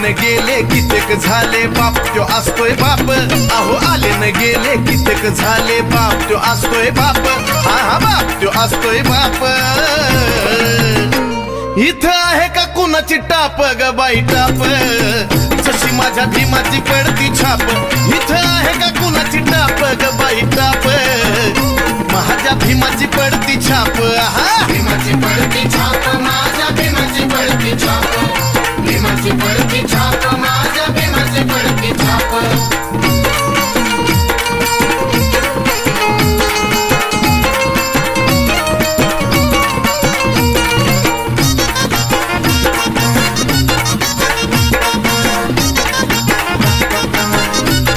न गेले कित्येक झाले बाप त्यो असतोय बाप अहो आले न गेले कित्येक झाले बाप त्यो असतोय बाप हा हा बाप त्यो असतोय बाप इथं आहे का कुणाची टाप ग बाई टाप जशी माझ्या भीमाची पडती छाप इथं आहे का कुणाची टाप ग बाई टाप माझ्या भीमाची पडती छाप हा भीमाची पडती छाप माझ्या भीमाची पडती छाप भीमाची पडती छाप